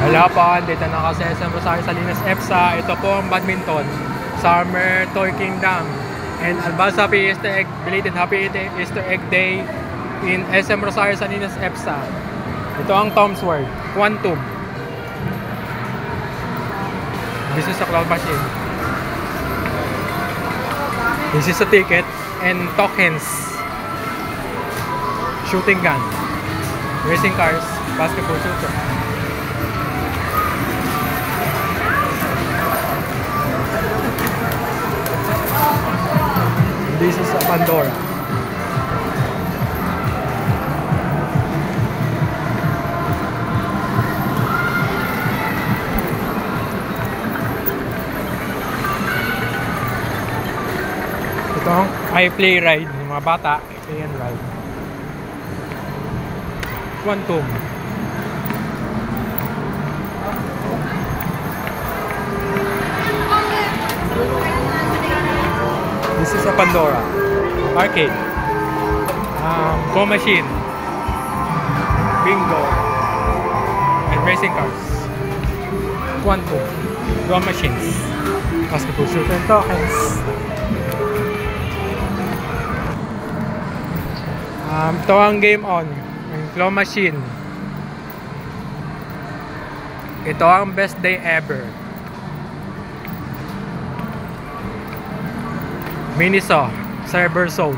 Wala po, dito na kasi sa Rosario Salinas EPSA. Ito po ang badminton, Summer Toy Kingdom, and advance happy Easter egg, belated happy Easter egg day in SM Rosario Salinas EPSA. Ito ang Tom's World, Quantum. This is a claw machine. This is a ticket and tokens. Shooting gun, racing cars, basketball shooter. This is a Pandora. Ito ang iPlay ride ng mga bata. iPlay and ride. Quantum. This is a Pandora. Arcade. Go machine. Bingo. And racing cars. Quantum. Go machines. Basketball shooter and tokens. Ito ang game on. Ang claw machine. Ito ang best day ever. Minisaw, Cyber Zone.